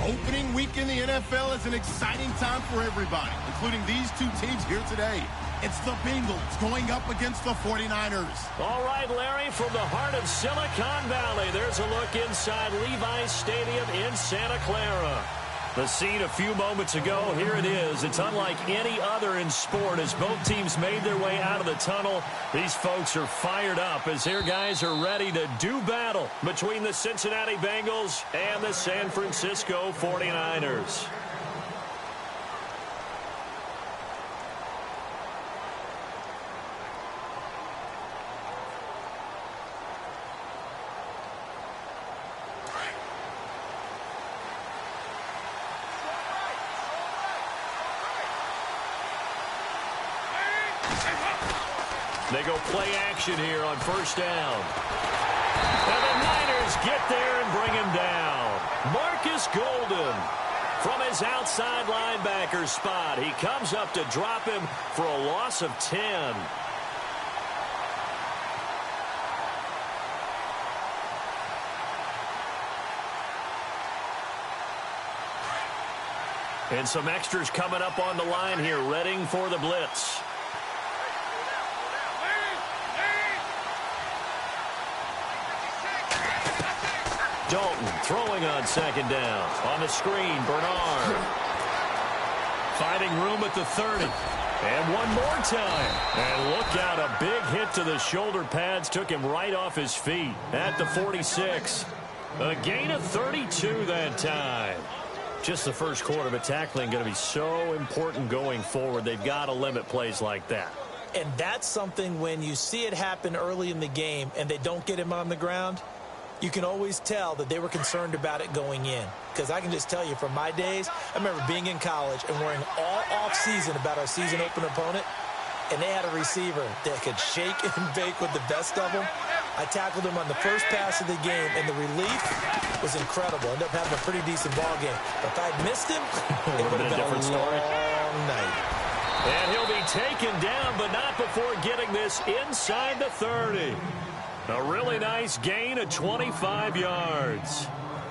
Opening week in the NFL is an exciting time for everybody, including these two teams here today. It's the Bengals going up against the 49ers. All right, Larry, from the heart of Silicon Valley, there's a look inside Levi's Stadium in Santa Clara. The scene a few moments ago, here it is. It's unlike any other in sport as both teams made their way out of the tunnel. These folks are fired up as their guys are ready to do battle between the Cincinnati Bengals and the San Francisco 49ers. They go play action here on first down. And the Niners get there and bring him down. Marcus Golden from his outside linebacker spot. He comes up to drop him for a loss of 10. And some extras coming up on the line here, readying for the blitz. Dalton throwing on second down. On the screen, Bernard. Finding room at the 30. And one more time. And look out, a big hit to the shoulder pads. Took him right off his feet at the 46. A gain of 32 that time. Just the first quarter, but tackling going to be so important going forward. They've got to limit plays like that. And that's something when you see it happen early in the game and they don't get him on the ground, you can always tell that they were concerned about it going in. Because I can just tell you from my days, I remember being in college and worrying all off-season about our season opener opponent, and they had a receiver that could shake and bake with the best of them. I tackled him on the first pass of the game, and the relief was incredible. Ended up having a pretty decent ball game. But if I'd missed him, it would have been a long night. And he'll be taken down, but not before getting this inside the 30. A really nice gain of 25 yards.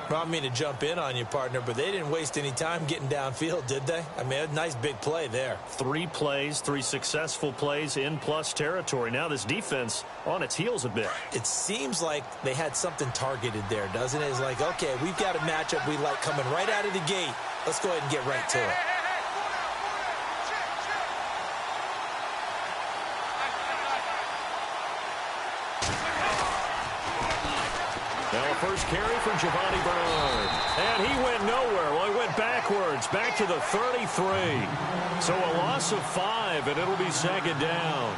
I don't mean to jump in on you, partner, but they didn't waste any time getting downfield, did they? I mean, a nice big play there. 3 plays, 3 successful plays in plus territory. Now this defense on its heels a bit. It seems like they had something targeted there, doesn't it? It's like, okay, we've got a matchup we like coming right out of the gate. Let's go ahead and get right to it. Now a first carry from Giovanni Bernard. And he went nowhere. Well, he went backwards, back to the 33. So a loss of 5, and it'll be second down.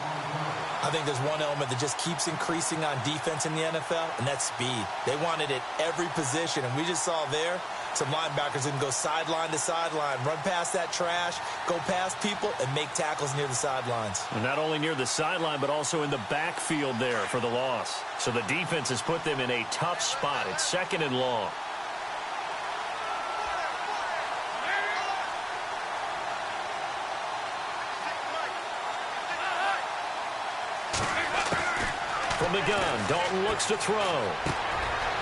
I think there's one element that just keeps increasing on defense in the NFL, and that's speed. They want it at every position, and we just saw there some linebackers that can go sideline to sideline, run past that trash, go past people, and make tackles near the sidelines. And not only near the sideline, but also in the backfield there for the loss. So the defense has put them in a tough spot. It's second and long. From the gun, Dalton looks to throw.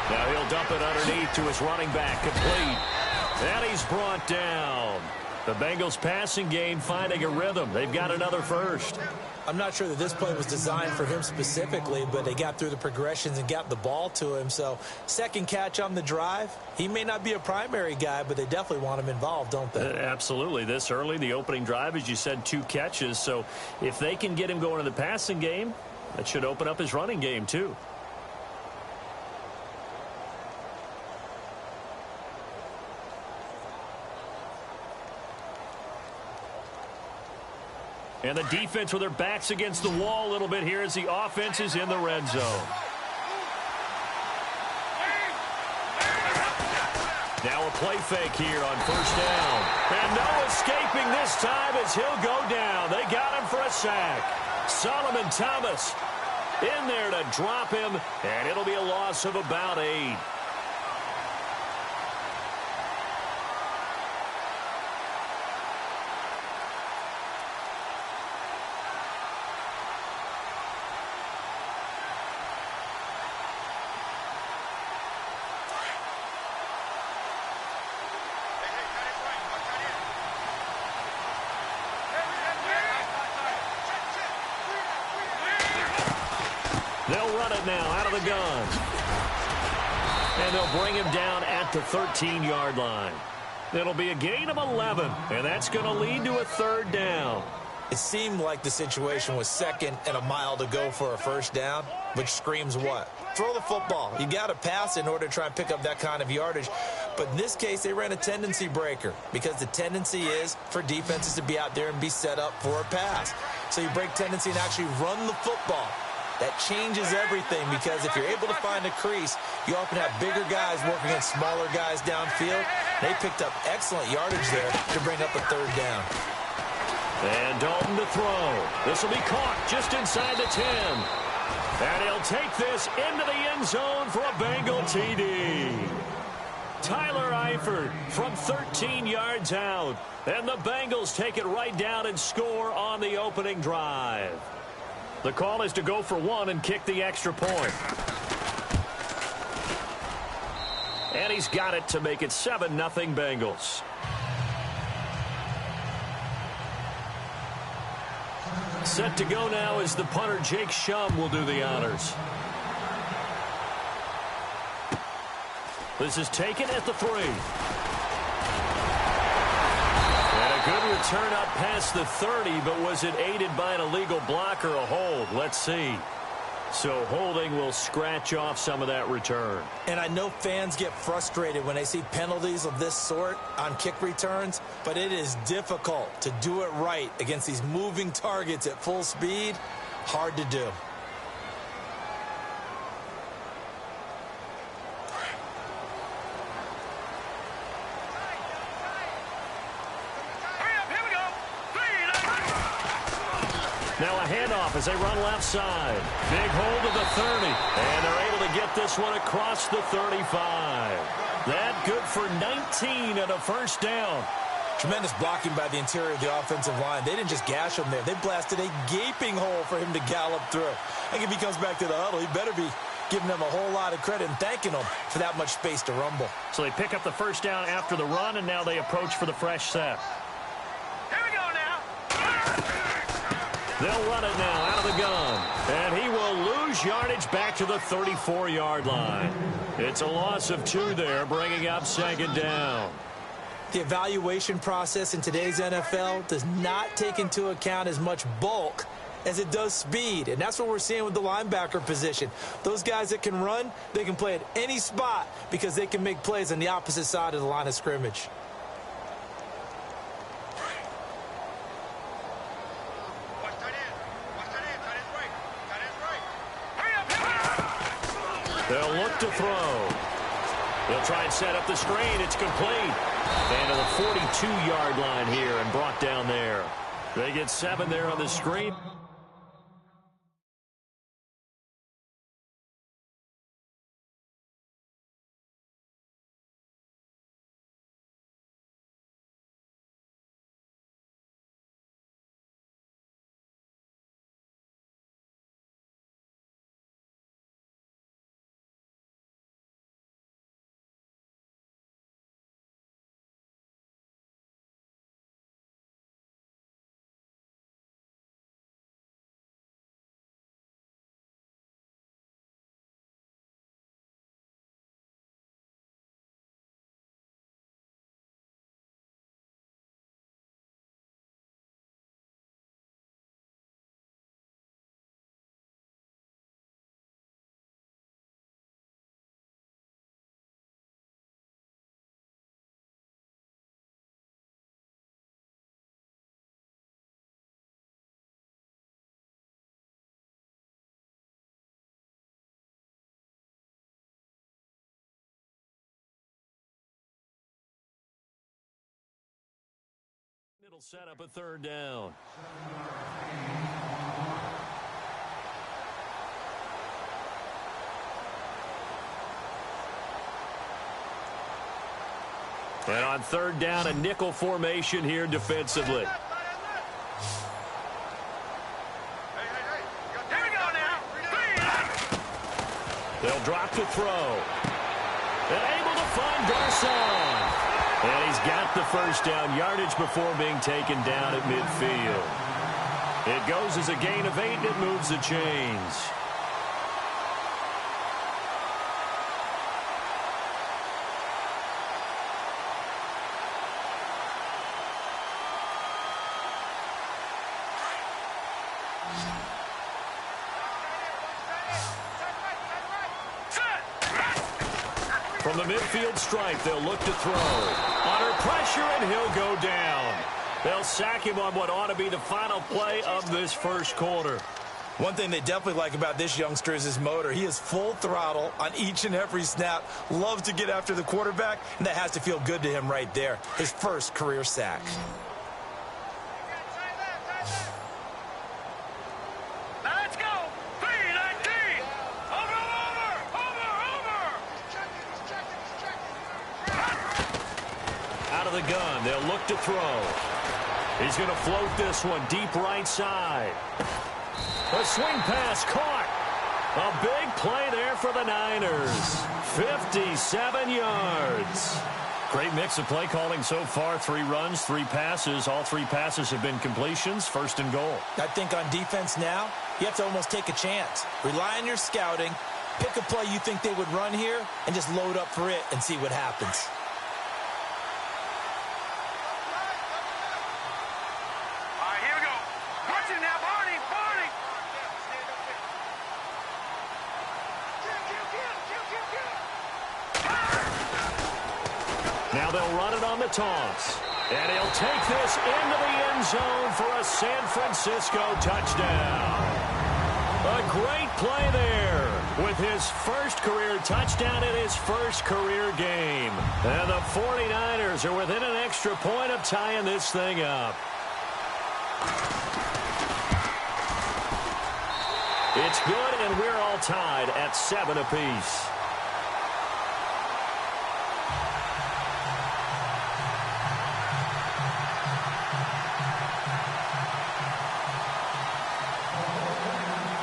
Now he'll dump it underneath to his running back, complete. And he's brought down. The Bengals passing game finding a rhythm. They've got another first. I'm not sure that this play was designed for him specifically, but they got through the progressions and got the ball to him. So second catch on the drive. He may not be a primary guy, but they definitely want him involved, don't they? Absolutely. This early, the opening drive, as you said, 2 catches. So if they can get him going in the passing game, that should open up his running game too. And the defense with their backs against the wall a little bit here as the offense is in the red zone. Now a play fake here on first down. And no escaping this time as he'll go down. They got him for a sack. Solomon Thomas in there to drop him, and it'll be a loss of about 8. They'll run it now out of the gun. And they'll bring him down at the 13-yard line. It'll be a gain of 11, and that's going to lead to a third down. It seemed like the situation was second and a mile to go for a first down, which screams what? Throw the football. You got to pass in order to try and pick up that kind of yardage. But in this case, they ran a tendency breaker because the tendency is for defenses to be out there and be set up for a pass. So you break tendency and actually run the football. That changes everything because if you're able to find a crease, you often have bigger guys working against smaller guys downfield. They picked up excellent yardage there to bring up a third down. And Dalton to throw. This will be caught just inside the 10. And he'll take this into the end zone for a Bengal TD. Tyler Eifert from 13 yards out. And the Bengals take it right down and score on the opening drive. The call is to go for one and kick the extra point. And he's got it to make it 7-0 Bengals. Set to go now is the punter Jake Shum will do the honors. This is taken at the 3. And a good return up past the 30, but was it aided by an illegal block or a hold? Let's see. So holding will scratch off some of that return. And I know fans get frustrated when they see penalties of this sort on kick returns, but it is difficult to do it right against these moving targets at full speed. Hard to do. Now a handoff as they run left side. Big hold of the 30. And they're able to get this one across the 35. That good for 19 and a first down. Tremendous blocking by the interior of the offensive line. They didn't just gash him there. They blasted a gaping hole for him to gallop through. I think if he comes back to the huddle, he better be giving them a whole lot of credit and thanking them for that much space to rumble. So they pick up the first down after the run, and now they approach for the fresh set. They'll run it now out of the gun. And he will lose yardage back to the 34-yard line. It's a loss of 2 there, bringing up second down. The evaluation process in today's NFL does not take into account as much bulk as it does speed. And that's what we're seeing with the linebacker position. Those guys that can run, they can play at any spot because they can make plays on the opposite side of the line of scrimmage. They'll look to throw. They'll try and set up the screen. It's complete. And to the 42-yard line here and brought down there. They get 7 there on the screen. It'll set up a third down. And on third down, a nickel formation here defensively. They'll drop the throw. And able to find Garcon. And he's got the first down yardage before being taken down at midfield. It goes as a gain of 8, and it moves the chains. From the midfield stripe, they'll look to throw. Under pressure, and he'll go down. They'll sack him on what ought to be the final play of this first quarter. One thing they definitely like about this youngster is his motor. He is full throttle on each and every snap. Loves to get after the quarterback, and that has to feel good to him right there. His first career sack. Let's go! 319! Over! Out of the gun, they'll look to throw. He's going to float this one deep right side. A swing pass caught. A big play there for the Niners. 57 yards. Great mix of play calling so far. 3 runs, 3 passes. All 3 passes have been completions. First and goal. I think on defense now, you have to almost take a chance. Rely on your scouting. Pick a play you think they would run here and just load up for it and see what happens. Now they'll run it on the toss. And he'll take this into the end zone for a San Francisco touchdown. A great play there with his first career touchdown in his first career game. And the 49ers are within an extra point of tying this thing up. It's good, and we're all tied at 7 apiece.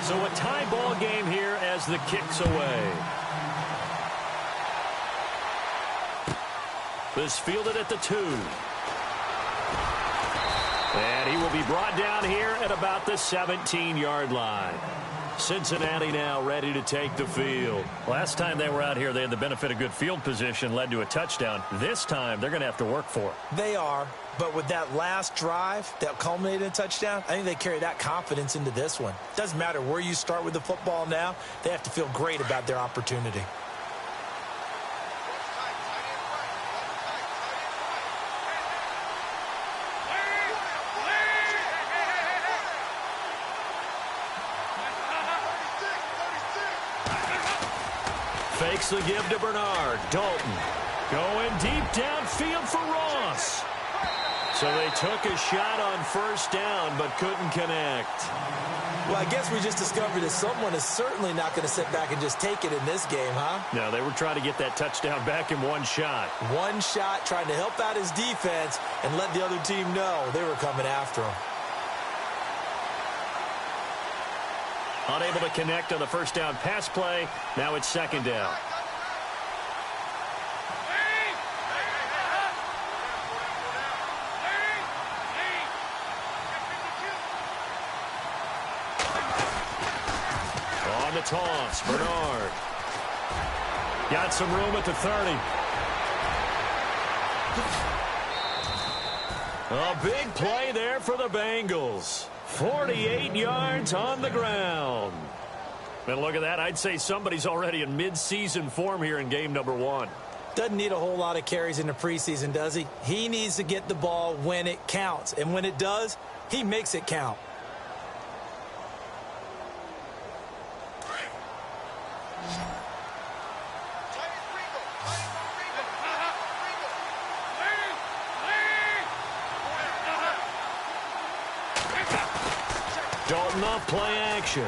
So a tie ball game here as the kick's away. This fielded at the 2. And he will be brought down here at about the 17-yard line. Cincinnati now ready to take the field. Last time they were out here, they had the benefit of good field position, led to a touchdown. This time, they're going to have to work for it. They are, but with that last drive that culminated in a touchdown, I think they carry that confidence into this one. Doesn't matter where you start with the football now, they have to feel great about their opportunity. Fakes the give to Bernard. Dalton going deep downfield for Ross. So they took a shot on first down but couldn't connect. Well, I guess we just discovered that someone is certainly not going to sit back and just take it in this game, huh? No, they were trying to get that touchdown back in one shot. One shot, trying to help out his defense and let the other team know they were coming after him. Unable to connect on the first down pass play. Now it's second down. On the toss, Bernard. Got some room at the 30. A big play there for the Bengals. 48 yards on the ground. And look at that. I'd say somebody's already in mid-season form here in game number 1. Doesn't need a whole lot of carries in the preseason, does he? He needs to get the ball when it counts. And when it does, he makes it count. Dalton off play action.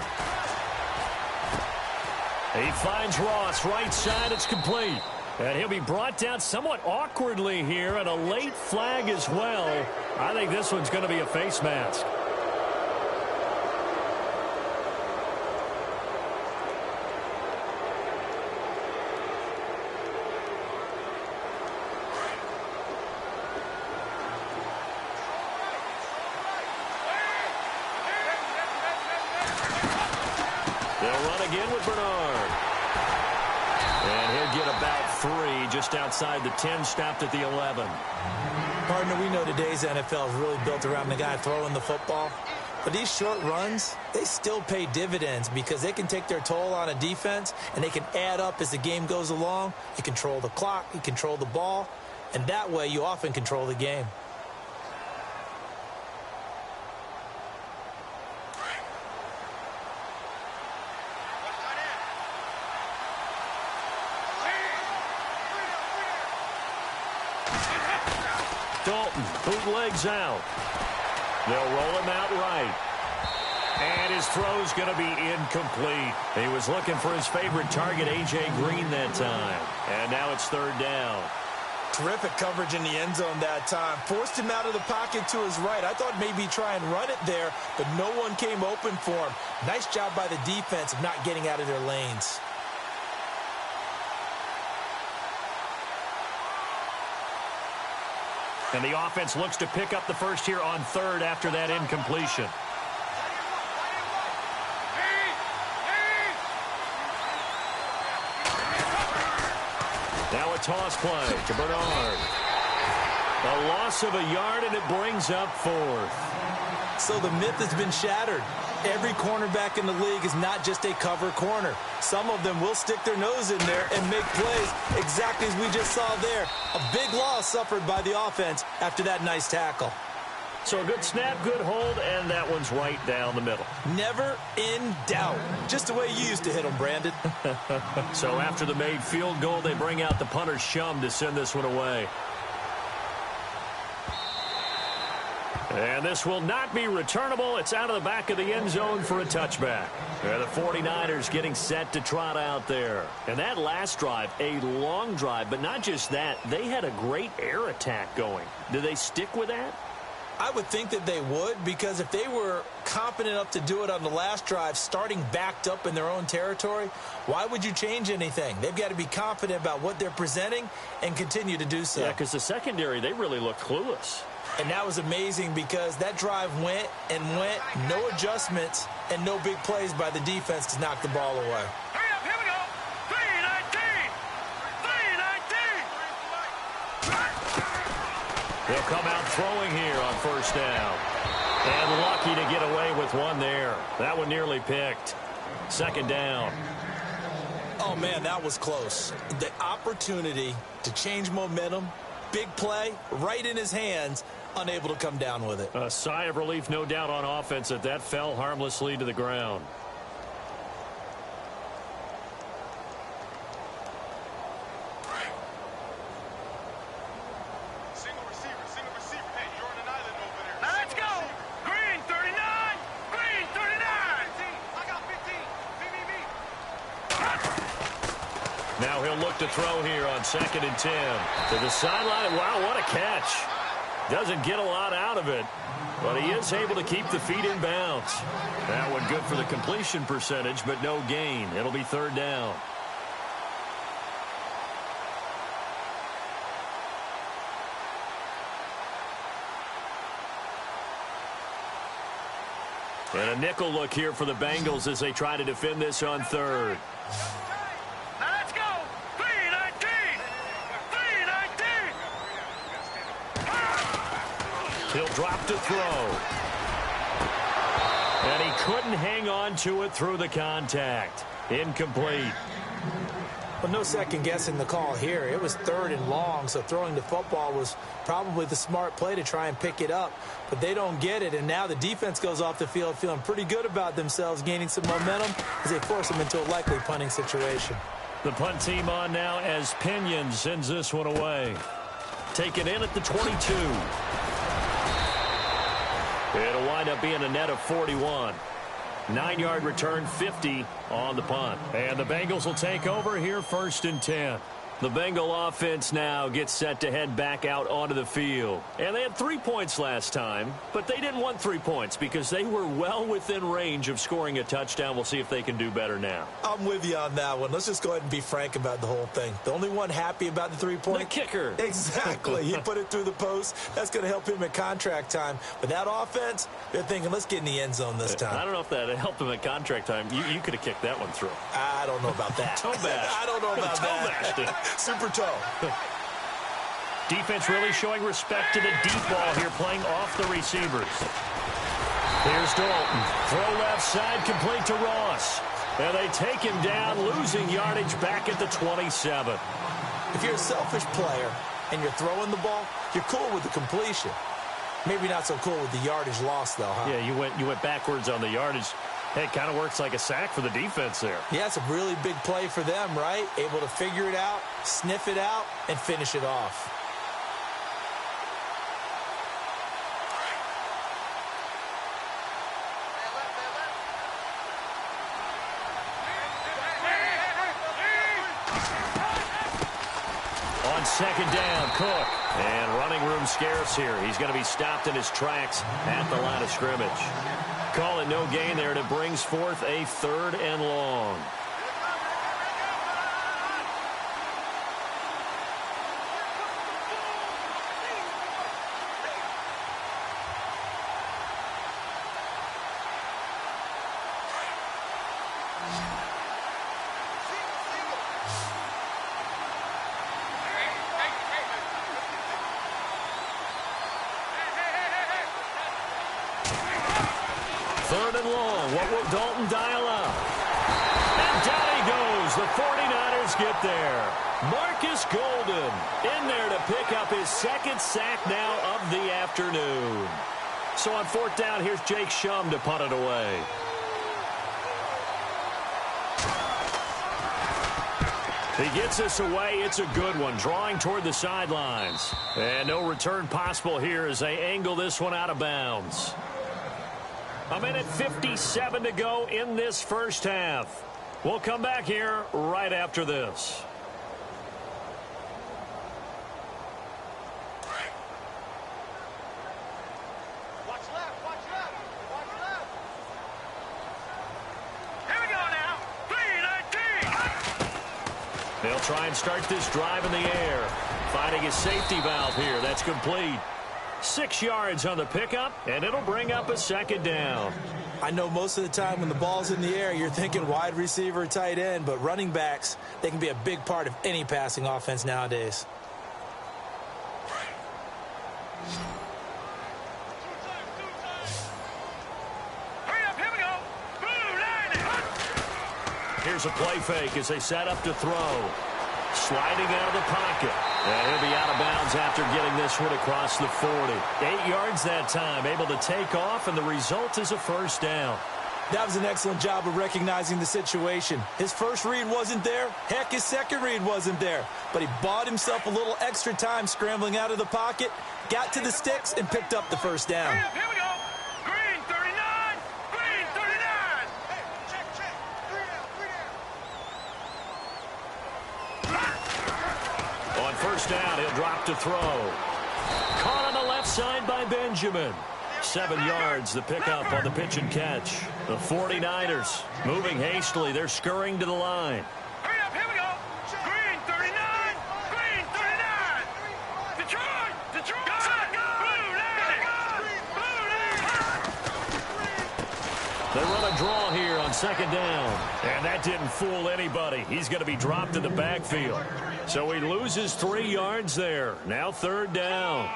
He finds Ross right side. It's complete. And he'll be brought down somewhat awkwardly here, and a late flag as well. I think this one's going to be a face mask. They'll run again with Bernard. And he'll get about 3 just outside the 10, stopped at the 11. Partner, we know today's NFL is really built around the guy throwing the football. But these short runs, they still pay dividends because they can take their toll on a defense, and they can add up as the game goes along. You control the clock, you control the ball, and that way you often control the game. Dalton, bootlegs out. They'll roll him out right. And his throw's going to be incomplete. He was looking for his favorite target, A.J. Green, that time. And now it's third down. Terrific coverage in the end zone that time. Forced him out of the pocket to his right. I thought maybe try and run it there, but no one came open for him. Nice job by the defense of not getting out of their lanes. And the offense looks to pick up the first here on third after that incompletion. Now a toss play to Bernard. A loss of a yard, and it brings up fourth. So the myth has been shattered. Every cornerback in the league is not just a cover corner. Some of them will stick their nose in there and make plays exactly as we just saw there. A big loss suffered by the offense after that nice tackle. So a good snap, good hold, and that one's right down the middle. Never in doubt. Just the way you used to hit them, Brandon. So after the made field goal, they bring out the punter Shum to send this one away. And this will not be returnable. It's out of the back of the end zone for a touchback. The 49ers getting set to trot out there. And that last drive, a long drive, but not just that. They had a great air attack going. Do they stick with that? I would think that they would, because if they were confident enough to do it on the last drive, starting backed up in their own territory, why would you change anything? They've got to be confident about what they're presenting and continue to do so. Yeah, because the secondary, they really looked clueless. And that was amazing because that drive went and went, no adjustments and no big plays by the defense to knock the ball away. Hurry up, here we go. 3-19. 3-19. They'll come out throwing here on first down. And lucky to get away with one there. That one nearly picked. Second down. Oh, man, that was close. The opportunity to change momentum, big play, right in his hands, unable to come down with it. A sigh of relief, no doubt, on offense that that fell harmlessly to the ground. Single receiver. Hey, you're on an island over there. Now let's go. Green 39. Green 39. I got 15. Me. Now he'll look to throw here on 2nd and 10. To the sideline. Wow, what a catch. Doesn't get a lot out of it, but he is able to keep the feet in bounds. That one good for the completion percentage, but no gain. It'll be third down. And a nickel look here for the Bengals as they try to defend this on third. Now let's go. 3-19. 3-19. He'll drop to throw. And he couldn't hang on to it through the contact. Incomplete. Well, no second guessing the call here. It was 3rd and long, so throwing the football was probably the smart play to try and pick it up. But they don't get it, and now the defense goes off the field feeling pretty good about themselves, gaining some momentum as they force them into a likely punting situation. The punt team on now as Pinion sends this one away. Taken in at the 22. It'll wind up being a net of 41. 9-yard return, 50 on the punt. And the Bengals will take over here 1st and 10. The Bengal offense now gets set to head back out onto the field. And they had 3 points last time, but they didn't want 3 points because they were well within range of scoring a touchdown. We'll see if they can do better now. I'm with you on that one. Let's just go ahead and be frank about the whole thing. The only one happy about the 3-point. The kicker. Exactly. He put it through the post. That's going to help him at contract time. But that offense, they're thinking, let's get in the end zone this time. I don't know if that helped him at contract time. You could have kicked that one through. I don't know about that. Toe bash. I don't know about that. Toe bashed it. Super toe. Defense really showing respect to the deep ball here, playing off the receivers. Here's Dalton. Throw left side, complete to Ross. And they take him down, losing yardage back at the 27. If you're a selfish player and you're throwing the ball, you're cool with the completion. Maybe not so cool with the yardage loss, though, huh? Yeah, you went backwards on the yardage. Hey, it kind of works like a sack for the defense there. Yeah, it's a really big play for them, right? Able to figure it out, sniff it out, and finish it off. On second down, Cook. And running room scarce here. He's going to be stopped in his tracks at the line of scrimmage. Call it no gain there, and it brings forth a 3rd and long. What will Dalton dial up? And down he goes. The 49ers get there. Marcus Golden in there to pick up his 2nd sack now of the afternoon. So on 4th down, here's Jake Shum to punt it away. He gets us away. It's a good one. Drawing toward the sidelines. And no return possible here as they angle this one out of bounds. A minute 57 to go in this first half. We'll come back here right after this. Watch left, watch left, watch left. Here we go now. 3-19. They'll try and start this drive in the air. Finding a safety valve here. That's complete. 6 yards on the pickup, and it'll bring up a 2nd down. I know most of the time when the ball's in the air, you're thinking wide receiver, tight end, but running backs, they can be a big part of any passing offense nowadays. Hurry up, here we go. Blue line. Here's a play fake as they set up to throw. Sliding out of the pocket. And he'll be out of bounds after getting this one across the 40. 8 yards that time, able to take off, and the result is a 1st down. That was an excellent job of recognizing the situation. His first read wasn't there. Heck, his second read wasn't there. But he bought himself a little extra time scrambling out of the pocket, got to the sticks, and picked up the 1st down. Hurry up, here we go. Green 39. Green 39. Hey, check. 3 down. On 1st down, he'll drop to throw. Caught on the left side by Benjamin. 7 yards, the pickup on the pitch and catch. The 49ers moving hastily. They're scurrying to the line. Hurry up, here we go. Green 39. Green 39. Detroit. Blue line. Blue line. They run a draw here on 2nd down. And that didn't fool anybody. He's going to be dropped in the backfield. So he loses 3 yards there. Now 3rd down.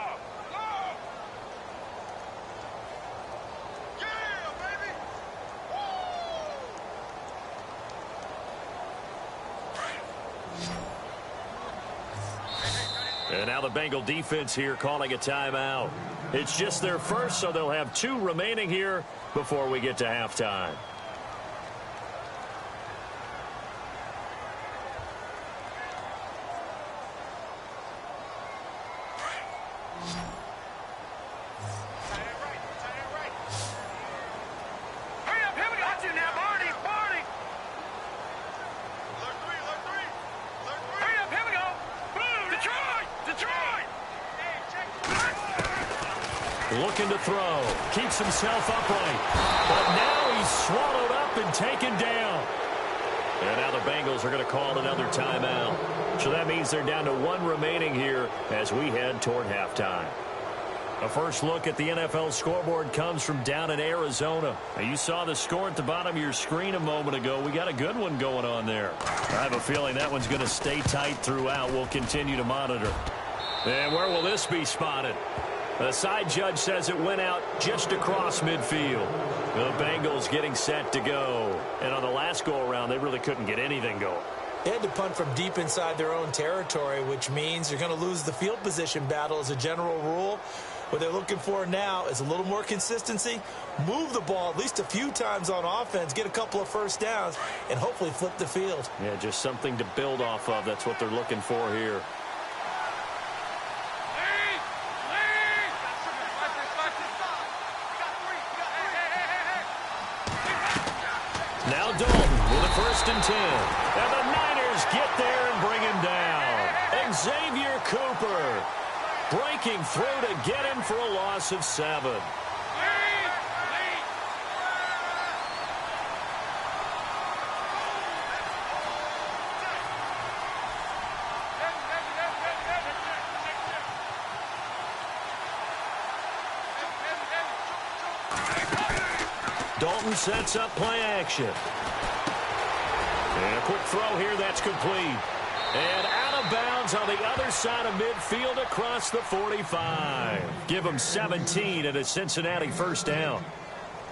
And now the Bengal defense here calling a timeout. It's just their first, so they'll have 2 remaining here before we get to halftime. Hurry up, here we go. Watch it now, Barney. Hurry up, here we go. Blue, Detroit. Looking to throw. Keeps himself upright. But now he's swallowed up and taken down. And now the Bengals are going to call another timeout. So that means they're down to 1 remaining here as we head toward halftime. A first look at the NFL scoreboard comes from down in Arizona. Now, you saw the score at the bottom of your screen a moment ago. We got a good one going on there. I have a feeling that one's going to stay tight throughout. We'll continue to monitor. And where will this be spotted? The side judge says it went out just across midfield. The Bengals getting set to go. And on the last go-around, they really couldn't get anything going. They had to punt from deep inside their own territory, which means you're going to lose the field position battle as a general rule. What they're looking for now is a little more consistency, move the ball at least a few times on offense, get a couple of first downs, and hopefully flip the field. Yeah, just something to build off of. That's what they're looking for here. Now Dalton with a 1st and 10. And the Niners get there and bring him down. Xavier Cooper breaking through to get him for a loss of 7. Dalton sets up play action. And a quick throw here, that's complete. And out of bounds on the other side of midfield across the 45. Give him 17 and a Cincinnati 1st down.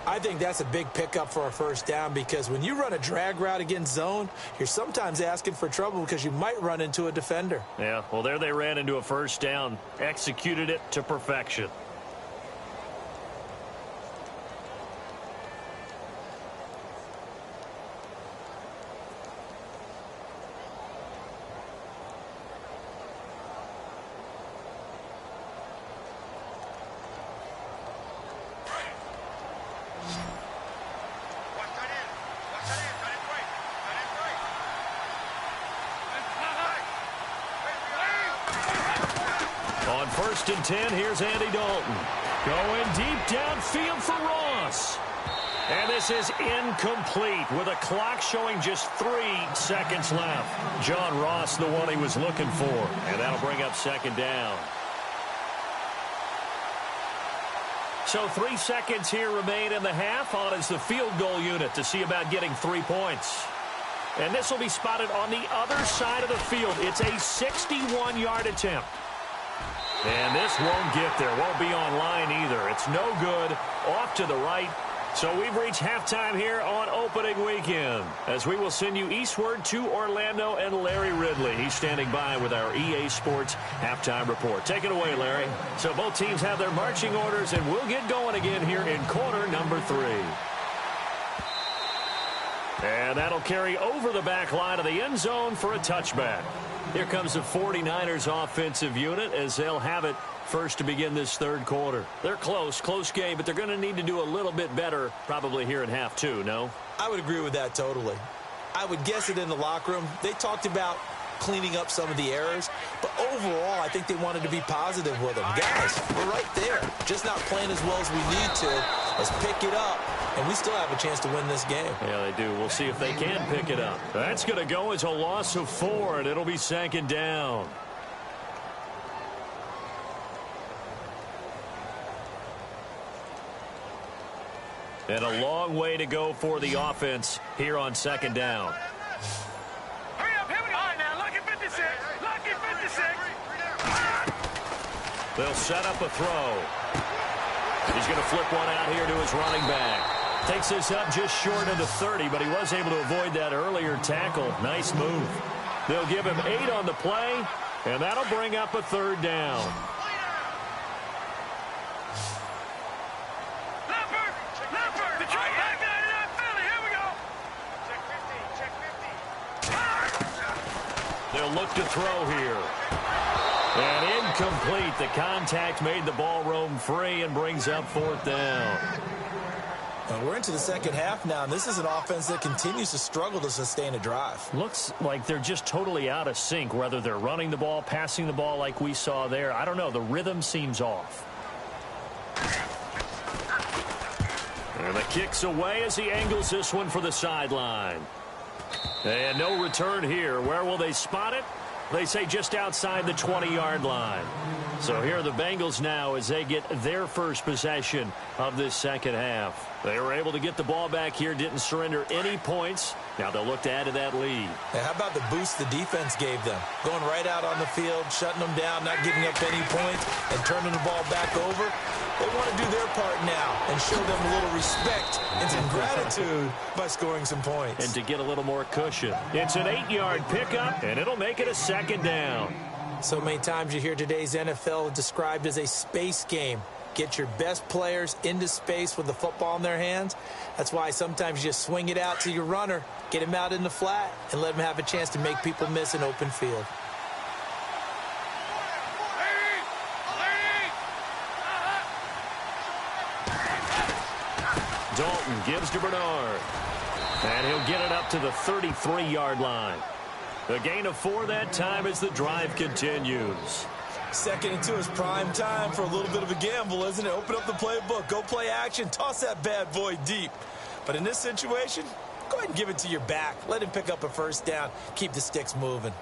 I think that's a big pickup for a 1st down because when you run a drag route against zone, you're sometimes asking for trouble because you might run into a defender. Yeah, well, there they ran into a 1st down, executed it to perfection. On 1st and 10, here's Andy Dalton. Going deep downfield for Ross. And this is incomplete with a clock showing just 3 seconds left. John Ross, the one he was looking for. And that'll bring up 2nd down. So 3 seconds here remain in the half. On is the field goal unit to see about getting 3 points. And this will be spotted on the other side of the field. It's a 61-yard attempt. And this won't get there. Won't be on line either. It's no good. Off to the right. So we've reached halftime here on opening weekend, as we will send you eastward to Orlando and Larry Ridley. He's standing by with our EA Sports halftime report. Take it away, Larry. So both teams have their marching orders, and we'll get going again here in quarter number 3. And that'll carry over the back line of the end zone for a touchback. Here comes the 49ers offensive unit as they'll have it first to begin this 3rd quarter. They're close game, but they're going to need to do a little bit better probably here in half 2, no? I would agree with that totally. I would guess it in the locker room. They talked about cleaning up some of the errors, but overall, I think they wanted to be positive with them. Guys, we're right there. Just not playing as well as we need to. Let's pick it up, and we still have a chance to win this game. Yeah, they do. We'll see if they can pick it up. That's going to go as a loss of 4, and it'll be 2nd down. And a long way to go for the offense here on 2nd down. Hurry up, here we go. All right, now, lucky 56. Lucky 56. They'll set up a throw. He's going to flip one out here to his running back. Takes this up just short of the 30, but he was able to avoid that earlier tackle. Nice move. They'll give him 8 on the play, and that'll bring up a 3rd down. They'll look to throw here. And incomplete. The contact made the ball roam free and brings up 4th down. And we're into the 2nd half now, and this is an offense that continues to struggle to sustain a drive. Looks like they're just totally out of sync, whether they're running the ball, passing the ball like we saw there. I don't know. The rhythm seems off. And the kick's away as he angles this one for the sideline. And no return here. Where will they spot it? They say just outside the 20-yard line. So here are the Bengals now as they get their first possession of this second half. They were able to get the ball back here, didn't surrender any points. Now they'll look to add to that lead. How about the boost the defense gave them? Going right out on the field, shutting them down, not giving up any points, and turning the ball back over. They want to do their part now and show them a little respect and some gratitude by scoring some points. And to get a little more cushion. It's an 8-yard pickup, and it'll make it a second down. So many times you hear today's NFL described as a space game. Get your best players into space with the football in their hands. That's why sometimes you just swing it out to your runner, get him out in the flat, and let him have a chance to make people miss an open field. Dalton gives to Bernard. And he'll get it up to the 33-yard line. A gain of 4 that time as the drive continues. Second and 2 is prime time for a little bit of a gamble, isn't it? Open up the playbook, go play action, toss that bad boy deep. But in this situation, go ahead and give it to your back. Let him pick up a first down. Keep the sticks moving.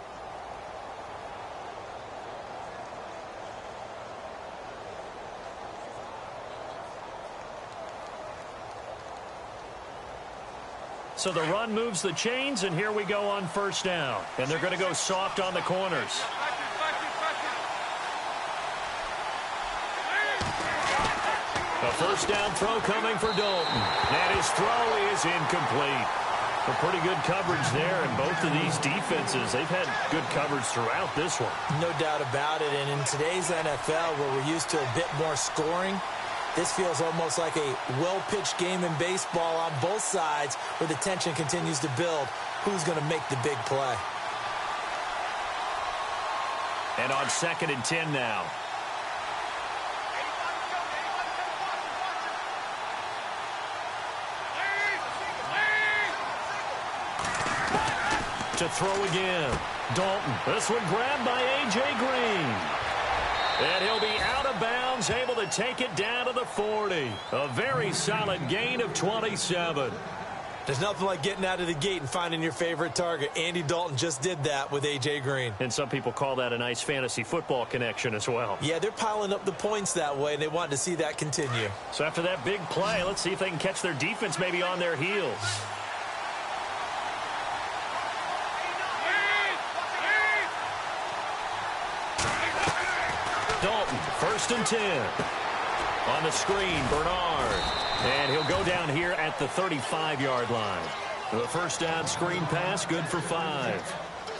So the run moves the chains, and here we go on first down. And they're going to go soft on the corners. A first down throw coming for Dalton. And his throw is incomplete. A pretty good coverage there, and both of these defenses, they've had good coverage throughout this one. No doubt about it, and in today's NFL, where we're used to a bit more scoring, this feels almost like a well-pitched game in baseball on both sides where the tension continues to build. Who's going to make the big play? And on 2nd and 10 now. To throw again. Dalton. This one grabbed by A.J. Green. And he'll be out of bounds, able to take it down to the 40. A very solid gain of 27. There's nothing like getting out of the gate and finding your favorite target. Andy Dalton just did that with A.J. Green. And some people call that a nice fantasy football connection as well. Yeah, they're piling up the points that way, and they want to see that continue. So after that big play, let's see if they can catch their defense maybe on their heels. Dalton, 1st and 10. On the screen, Bernard. And he'll go down here at the 35-yard line. The first down screen pass, good for 5.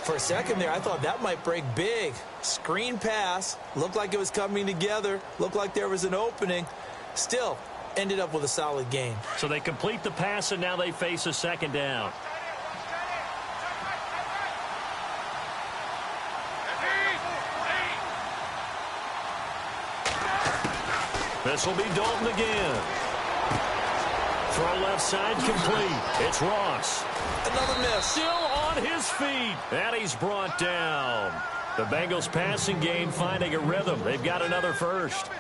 For a second there, I thought that might break big. Screen pass, looked like it was coming together, looked like there was an opening. Still, ended up with a solid gain. So they complete the pass, and now they face a second down. This will be Dalton again. Throw left side complete. It's Ross. Another miss. Still on his feet. And he's brought down. The Bengals passing game finding a rhythm. They've got another first.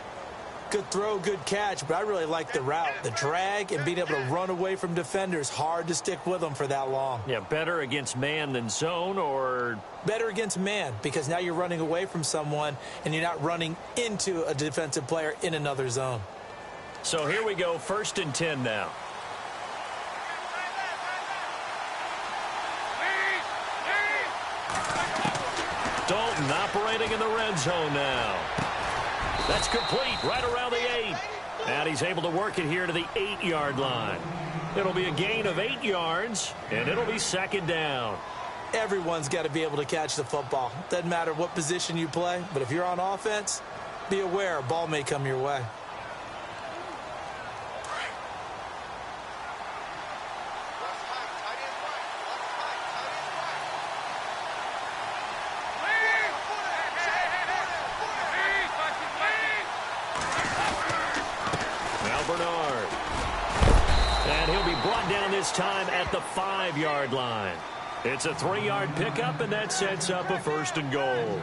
Good throw, good catch, but I really like the route. The drag and being able to run away from defenders. Hard to stick with them for that long. Yeah, better against man than zone, or better against man, because now you're running away from someone and you're not running into a defensive player in another zone. So here we go, 1st and 10 now. Dalton operating in the red zone now. That's complete right around the 8. And he's able to work it here to the 8-yard line. It'll be a gain of 8 yards, and it'll be second down. Everyone's got to be able to catch the football. Doesn't matter what position you play, but if you're on offense, be aware a ball may come your way. Bernard. And he'll be brought down this time at the 5-yard line. It's a 3-yard pickup, and that sets up a 1st and goal.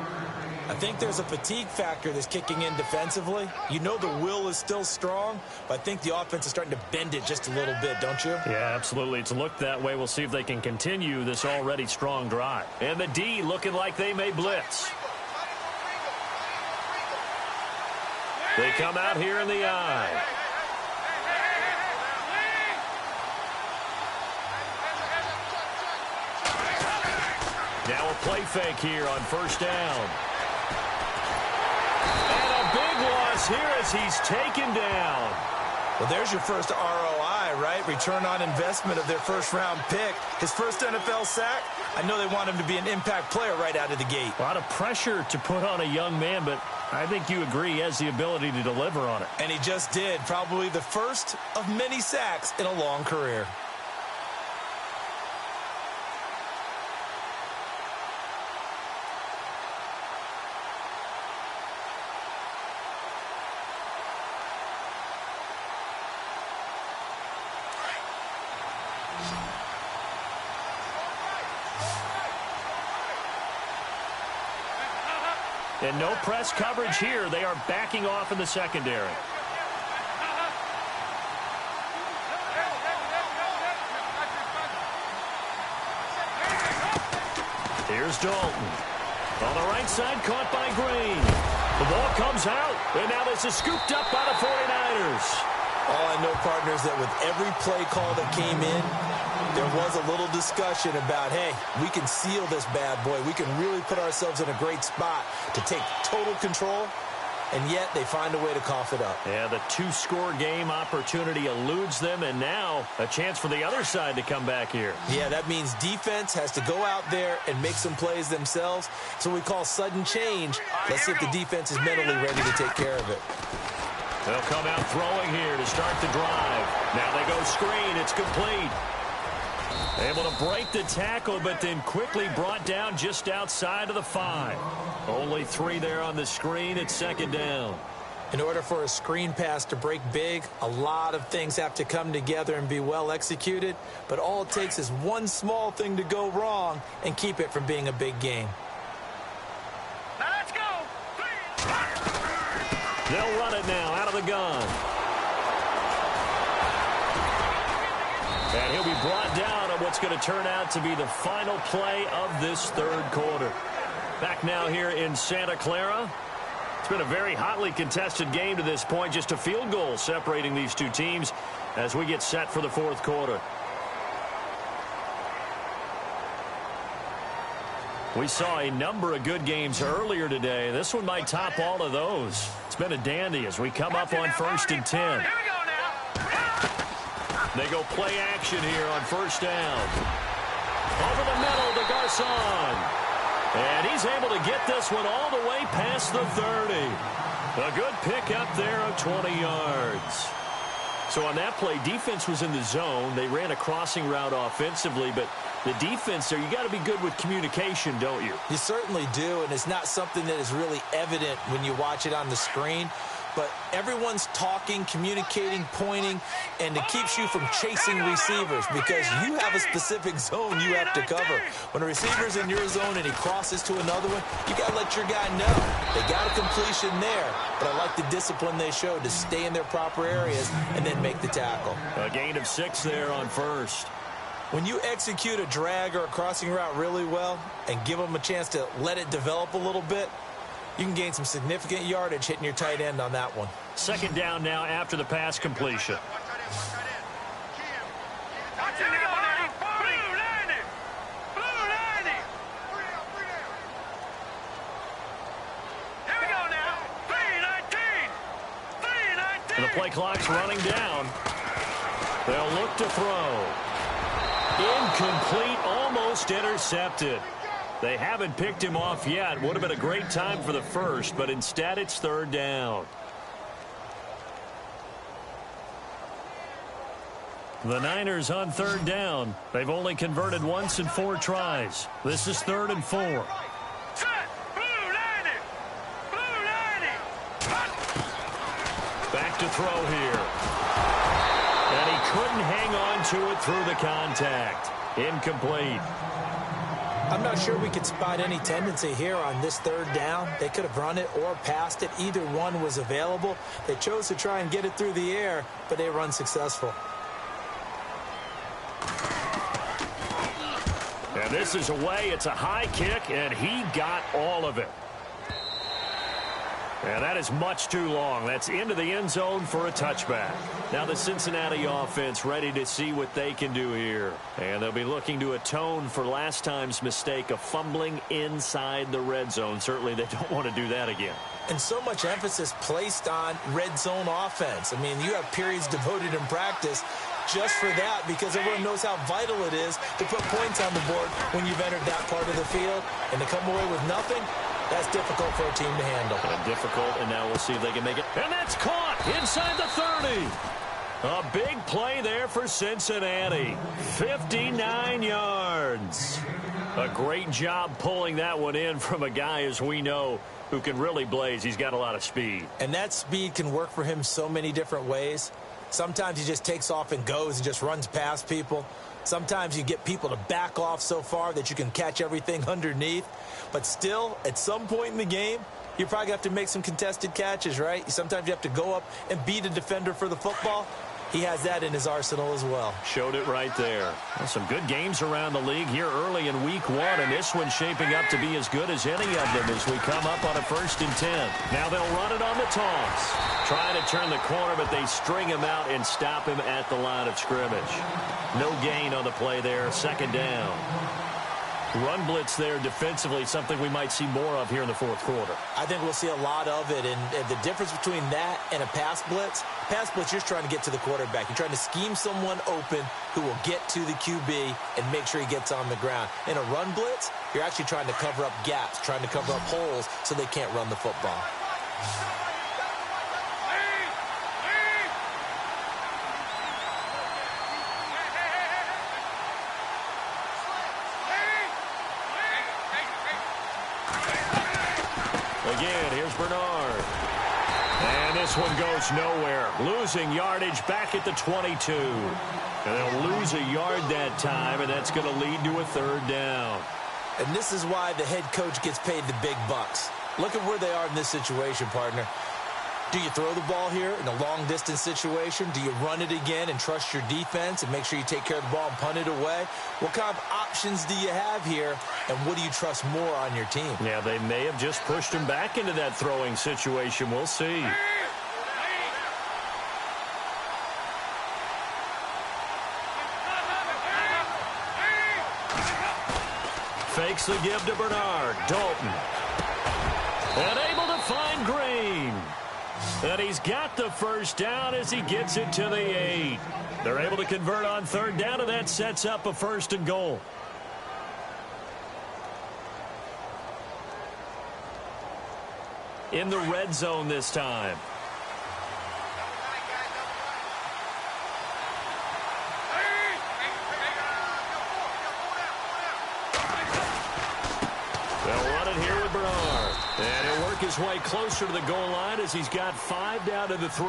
I think there's a fatigue factor that's kicking in defensively. You know the will is still strong, but I think the offense is starting to bend it just a little bit, don't you? Yeah, absolutely. It's looked that way. We'll see if they can continue this already strong drive. And the D looking like they may blitz. They come out here in the eye. Now a play fake here on first down. And a big loss here as he's taken down. Well, there's your first ROI, right? Return on investment of their first-round pick. His first NFL sack. I know they want him to be an impact player right out of the gate. A lot of pressure to put on a young man, but I think you agree he has the ability to deliver on it. And he just did. Probably the first of many sacks in a long career. And no press coverage here. They are backing off in the secondary. Here's Dalton. On the right side, caught by Green. The ball comes out, and now this is scooped up by the 49ers. All I know, partners, that with every play call that came in, there was a little discussion about, hey, we can seal this bad boy. We can really put ourselves in a great spot to take total control, and yet they find a way to cough it up. Yeah, the two-score game opportunity eludes them, and now a chance for the other side to come back here. Yeah, that means defense has to go out there and make some plays themselves. So we call sudden change. Let's see if the defense is mentally ready to take care of it. They'll come out throwing here to start the drive. Now they go screen. It's complete. Able to break the tackle, but then quickly brought down just outside of the 5. Only 3 there on the screen. It's second down. In order for a screen pass to break big, a lot of things have to come together and be well executed. But all it takes is one small thing to go wrong and keep it from being a big game. Now let's go. They'll run it now out of the gun. And he'll be brought down on what's going to turn out to be the final play of this third quarter. Back now here in Santa Clara. It's been a very hotly contested game to this point. Just a field goal separating these two teams as we get set for the fourth quarter. We saw a number of good games earlier today. This one might top all of those. It's been a dandy as we come up on 1st and 10. They go play action here on first down. Over the middle to Garcon. And he's able to get this one all the way past the 30. A good pick up there of 20 yards. So on that play, defense was in the zone. They ran a crossing route offensively, but the defense there, you got to be good with communication, don't you? You certainly do, and it's not something that is really evident when you watch it on the screen. But everyone's talking, communicating, pointing, and it keeps you from chasing receivers because you have a specific zone you have to cover. When a receiver's in your zone and he crosses to another one, you got to let your guy know. They got a completion there, but I like the discipline they showed to stay in their proper areas and then make the tackle. A gain of 6 there on first. When you execute a drag or a crossing route really well and give them a chance to let it develop a little bit, you can gain some significant yardage hitting your tight end on that one. Second down now after the pass completion. And the play clock's running down. They'll look to throw. Incomplete, almost intercepted. They haven't picked him off yet. Would have been a great time for the first, but instead it's third down. The Niners on third down. They've only converted once in 4 tries. This is 3rd and 4. Back to throw here. And he couldn't hang on to it through the contact. Incomplete. I'm not sure we could spot any tendency here on this third down. They could have run it or passed it. Either one was available. They chose to try and get it through the air, but they were unsuccessful. And this is away. It's a high kick, and he got all of it. And that is much too long. That's into the end zone for a touchback. Now the Cincinnati offense ready to see what they can do here. And they'll be looking to atone for last time's mistake of fumbling inside the red zone. Certainly they don't want to do that again. And so much emphasis placed on red zone offense. I mean, you have periods devoted in practice just for that because everyone knows how vital it is to put points on the board when you've entered that part of the field. And to come away with nothing, that's difficult for a team to handle. Difficult, and now we'll see if they can make it. And that's caught inside the 30. A big play there for Cincinnati. 59 yards. A great job pulling that one in from a guy, as we know, who can really blaze. He's got a lot of speed. And that speed can work for him so many different ways. Sometimes he just takes off and goes and just runs past people. Sometimes you get people to back off so far that you can catch everything underneath. But still, at some point in the game, you probably have to make some contested catches, right? Sometimes you have to go up and beat a defender for the football. He has that in his arsenal as well. Showed it right there. Well, some good games around the league here early in week 1, and this one's shaping up to be as good as any of them as we come up on a 1st and 10. Now they'll run it on the toss. Trying to turn the corner, but they string him out and stop him at the line of scrimmage. No gain on the play there, 2nd down. Run blitz there defensively, something we might see more of here in the 4th quarter. I think we'll see a lot of it, and the difference between that and a pass blitz, you're just trying to get to the quarterback. You're trying to scheme someone open who will get to the QB and make sure he gets on the ground. In a run blitz, you're actually trying to cover up gaps, trying to cover up holes so they can't run the football. Again, here's Bernard. And this one goes nowhere. Losing yardage back at the 22. And they'll lose a yard that time, and that's going to lead to a 3rd down. And this is why the head coach gets paid the big bucks. Look at where they are in this situation, partner. Do you throw the ball here in a long-distance situation? Do you run it again and trust your defense and make sure you take care of the ball and punt it away? What kind of options do you have here, and what do you trust more on your team? Yeah, they may have just pushed him back into that throwing situation. We'll see. Fakes the give to Bernard. Dalton. And able to find Green. And he's got the 1st down as he gets it to the 8. They're able to convert on 3rd down, and that sets up a 1st and goal. In the red zone this time. They'll run it here with Bernard. And he'll work his way closer to the goal line as he's got 5 down to the 3.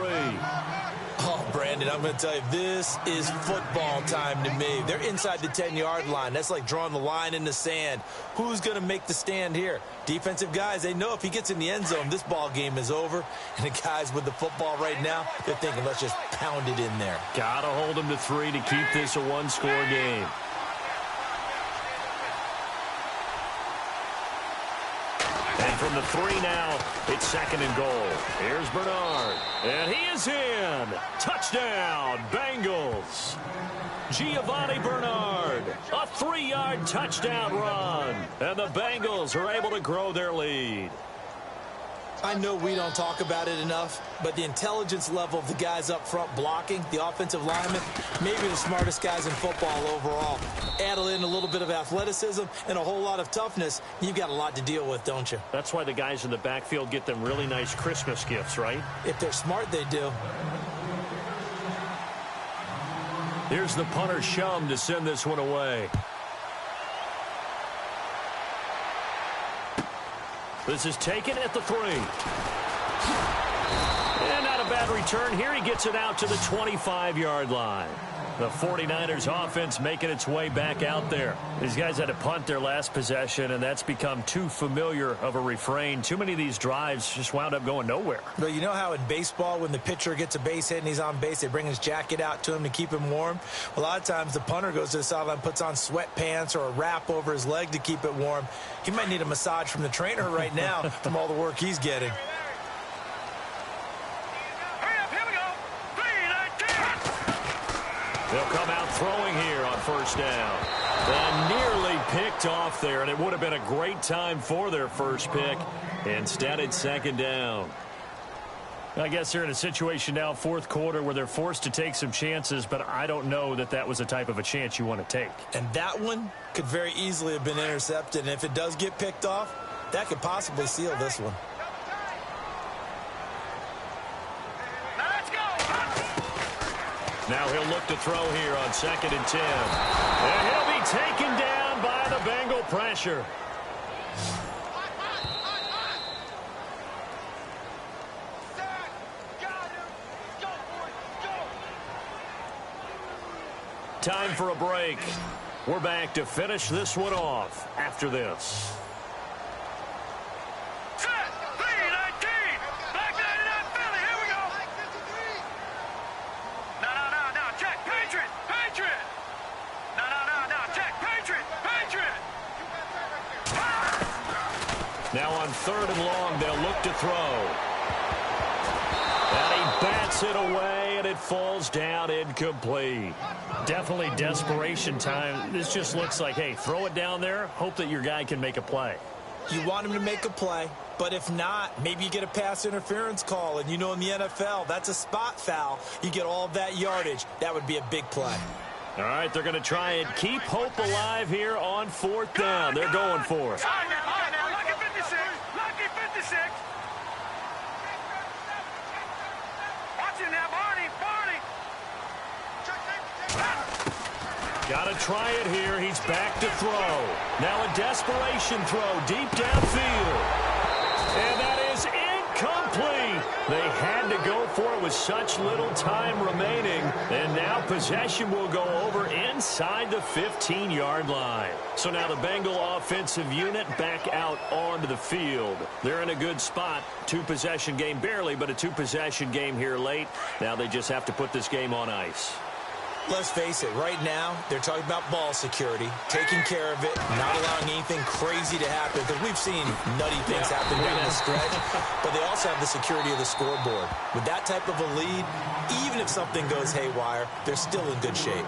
Oh, Brandon, I'm going to tell you, this is football time to me. They're inside the 10-yard line. That's like drawing the line in the sand. Who's going to make the stand here? Defensive guys, they know if he gets in the end zone, this ball game is over. And the guys with the football right now, they're thinking, let's just pound it in there. Got to hold him to 3 to keep this a 1-score game. And from the 3 now, it's 2nd and goal. Here's Bernard. And he is in. Touchdown, Bengals. Giovanni Bernard. A 3-yard touchdown run. And the Bengals are able to grow their lead. I know we don't talk about it enough, but the intelligence level of the guys up front blocking, the offensive linemen, maybe the smartest guys in football overall. Add in a little bit of athleticism and a whole lot of toughness, you've got a lot to deal with, don't you? That's why the guys in the backfield get them really nice Christmas gifts, right? If they're smart, they do. Here's the punter Shum to send this one away. This is taken at the 3. And not a bad return here. He gets it out to the 25-yard line. The 49ers offense making its way back out there. These guys had to punt their last possession, and that's become too familiar of a refrain. Too many of these drives just wound up going nowhere. But you know how in baseball, when the pitcher gets a base hit and he's on base, they bring his jacket out to him to keep him warm? A lot of times the punter goes to the sideline, puts on sweatpants or a wrap over his leg to keep it warm. He might need a massage from the trainer right now from all the work he's getting. They'll come out throwing here on first down. And nearly picked off there, and it would have been a great time for their first pick. Instead, it's second down. I guess they're in a situation now, fourth quarter, where they're forced to take some chances, but I don't know that that was the type of a chance you want to take. And that one could very easily have been intercepted, and if it does get picked off, that could possibly seal this one. Now he'll look to throw here on 2nd and 10. And he'll be taken down by the Bengal pressure. Time for a break. We're back to finish this one off after this. Now on 3rd and long, they'll look to throw. And he bats it away, and it falls down incomplete. Definitely desperation time. This just looks like, hey, throw it down there, hope that your guy can make a play. You want him to make a play, but if not, maybe you get a pass interference call, and you know in the NFL, that's a spot foul. You get all of that yardage. That would be a big play. All right, they're going to try and keep hope alive here on 4th down. They're going for it. Got to try it here. He's back to throw. Now a desperation throw deep downfield. And that is incomplete. They had to go for it with such little time remaining. And now possession will go over inside the 15-yard line. So now the Bengal offensive unit back out onto the field. They're in a good spot. Two-possession game, barely, but a two-possession game here late. Now they just have to put this game on ice. Let's face it, right now, they're talking about ball security, taking care of it, not allowing anything crazy to happen, because we've seen nutty things happen down the stretch, but they also have the security of the scoreboard. With that type of a lead, even if something goes haywire, they're still in good shape.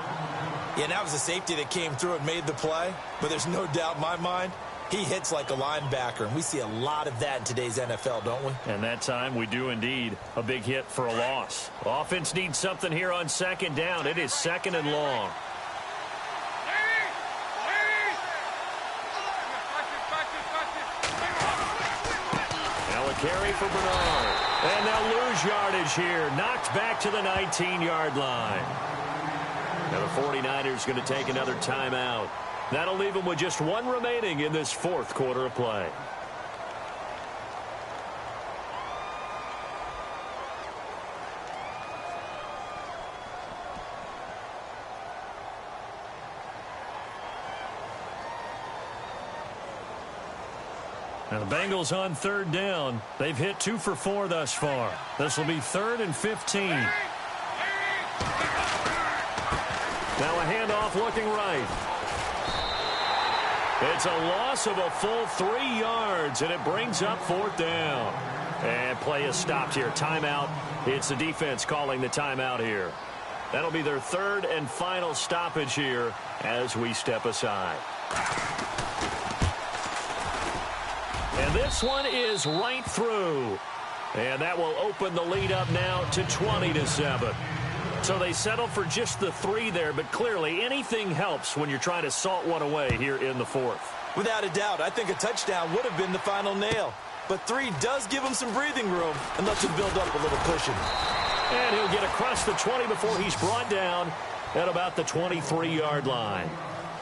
Yeah, and that was a safety that came through and made the play, but there's no doubt in my mind, he hits like a linebacker, and we see a lot of that in today's NFL, don't we? And that time, we do indeed. A big hit for a loss. Offense needs something here on 2nd down. It is 2nd and long. Now a carry for Bernard. And they'll lose yardage here. Knocked back to the 19-yard line. Now the 49ers going to take another timeout. That'll leave them with just one remaining in this 4th quarter of play. Now the Bengals on 3rd down. They've hit 2 for 4 thus far. This will be 3rd and 15. Now a handoff looking right. It's a loss of a full 3 yards, and it brings up 4th down. And play is stopped here. Timeout. It's the defense calling the timeout here. That'll be their 3rd and final stoppage here as we step aside. And this one is right through. And that will open the lead up now to 20-7. So they settle for just the 3 there, but clearly anything helps when you're trying to salt one away here in the 4th. Without a doubt, I think a touchdown would have been the final nail. But 3 does give him some breathing room and lets him build up a little cushion. And he'll get across the 20 before he's brought down at about the 23-yard line.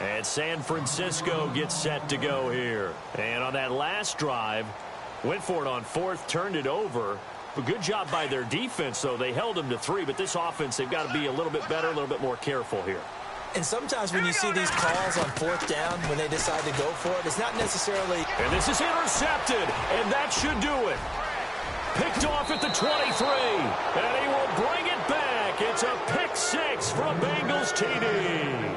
And San Francisco gets set to go here. And on that last drive, went for it on 4th, turned it over. A good job by their defense, though. They held them to 3, but this offense, they've got to be a little bit better, a little bit more careful here. And sometimes when you see these calls on 4th down, when they decide to go for it, it's not necessarily... And this is intercepted, and that should do it. Picked off at the 23, and he will bring it back. It's a pick 6 for a Bengals TD.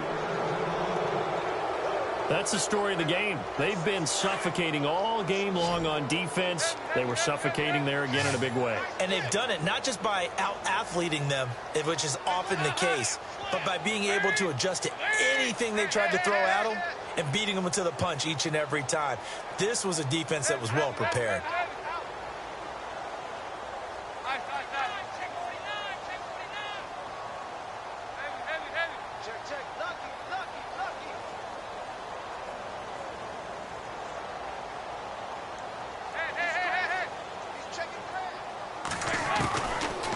That's the story of the game. They've been suffocating all game long on defense. They were suffocating there again in a big way. And they've done it not just by out-athleting them, which is often the case, but by being able to adjust to anything they tried to throw at them and beating them to the punch each and every time. This was a defense that was well prepared.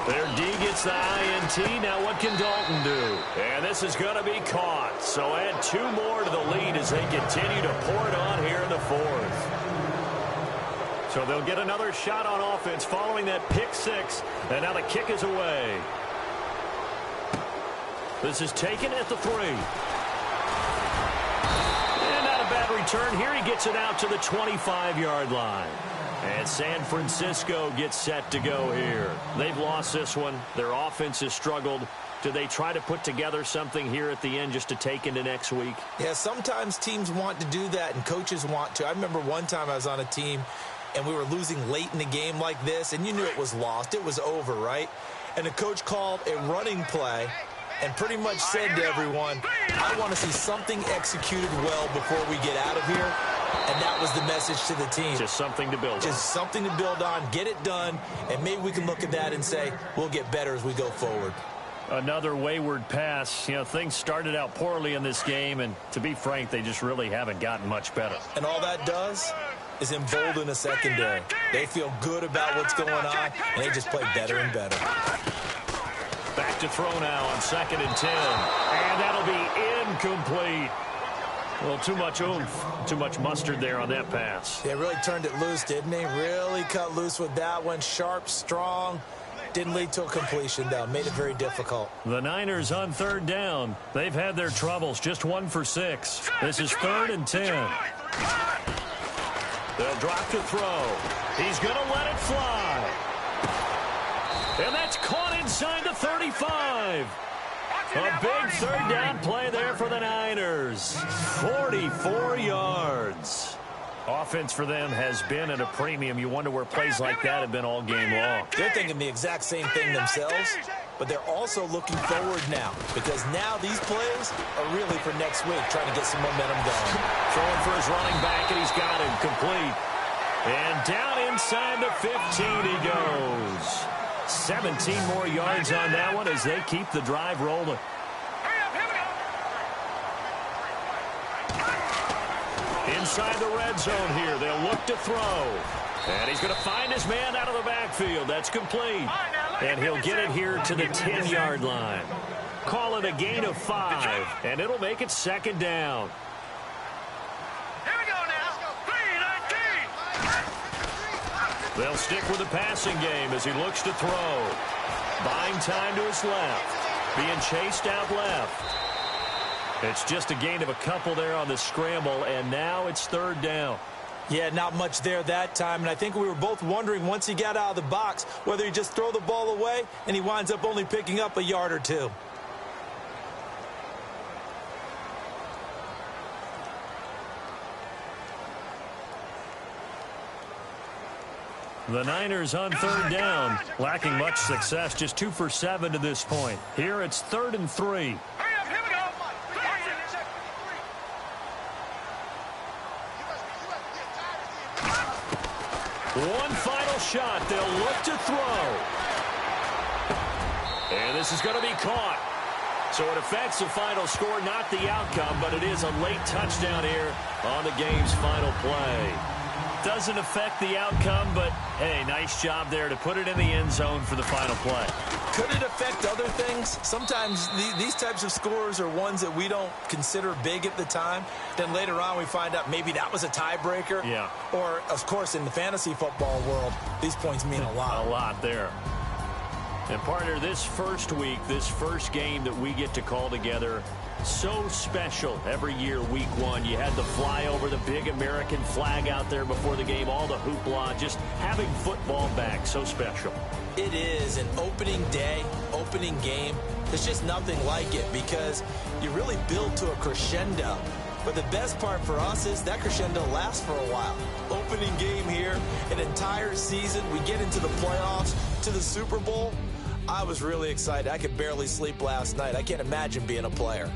Their D gets the INT. Now what can Dalton do? And this is going to be caught. So add 2 more to the lead as they continue to pour it on here in the 4th. So they'll get another shot on offense following that pick 6. And now the kick is away. This is taken at the 3. And not a bad return here. He gets it out to the 25-yard line. And San Francisco gets set to go here. They've lost this one. Their offense has struggled. Do they try to put together something here at the end just to take into next week? Yeah, sometimes teams want to do that and coaches want to. I remember one time I was on a team and we were losing late in the game like this, and you knew it was lost. It was over, right? And the coach called a running play and pretty much said to everyone, I want to see something executed well before we get out of here. And that was the message to the team. Just something to build on. Just something to build on, get it done, and maybe we can look at that and say, we'll get better as we go forward. Another wayward pass. You know, things started out poorly in this game, and to be frank, they just really haven't gotten much better. And all that does is embolden a secondary. They feel good about what's going on, and they just play better and better. Back to throw now on 2nd and 10. And that'll be incomplete. Well, too much oomph, too much mustard there on that pass. They really turned it loose, didn't they? Really cut loose with that one. Sharp, strong. Didn't lead to a completion, though. Made it very difficult. The Niners on 3rd down. They've had their troubles. Just 1 for 6. This is 3rd and 10. They'll drop to throw. He's going to let it fly. And that's caught inside the 35. A big 3rd down play there for the Niners. 44 yards. Offense for them has been at a premium. You wonder where plays like that have been all game long. They're thinking the exact same thing themselves, but they're also looking forward now because now these plays are really for next week, trying to get some momentum going. Throwing for his running back, and he's got him complete. And down inside the 15 he goes. 17 more yards on that one as they keep the drive rolling. Inside the red zone here, they'll look to throw. And he's going to find his man out of the backfield. That's complete. And he'll get it here to the 10-yard line. Call it a gain of 5, and it'll make it 2nd down. They'll stick with the passing game as he looks to throw. Buying time to his left. Being chased out left. It's just a gain of a couple there on the scramble, and now it's 3rd down. Yeah, not much there that time, and I think we were both wondering once he got out of the box whether he just throw the ball away and he winds up only picking up a yard or 2. The Niners on 3rd down, lacking much success, just 2 for 7 to this point. Here it's 3rd and 3. One final shot. They'll look to throw. And this is going to be caught. So it affects the final score, not the outcome, but it is a late touchdown here on the game's final play. Doesn't affect the outcome, but, hey, nice job there to put it in the end zone for the final play. Could it affect other things? Sometimes these types of scores are ones that we don't consider big at the time. Then later on we find out maybe that was a tiebreaker. Yeah. Or, of course, in the fantasy football world, these points mean a lot. A lot there. And, partner, this first week, this first game that we get to call together, so special every year, week 1. You had the flyover, the big American flag out there before the game, all the hoopla, just having football back, so special. It is an opening day, opening game. There's just nothing like it because you really build to a crescendo. But the best part for us is that crescendo lasts for a while. Opening game here, an entire season, we get into the playoffs, to the Super Bowl. I was really excited. I could barely sleep last night. I can't imagine being a player.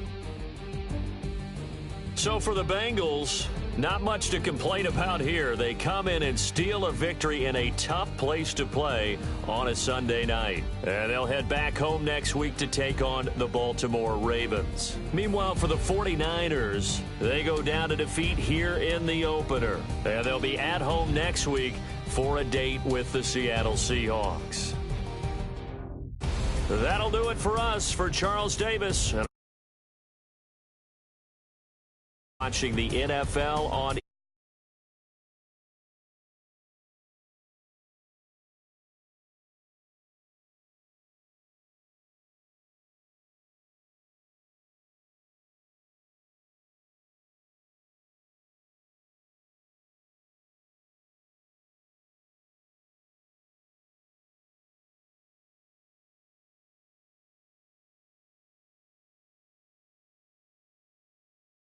So for the Bengals, not much to complain about here. They come in and steal a victory in a tough place to play on a Sunday night. And they'll head back home next week to take on the Baltimore Ravens. Meanwhile, for the 49ers, they go down to defeat here in the opener. And they'll be at home next week for a date with the Seattle Seahawks. That'll do it for us. For Charles Davis, watching the NFL on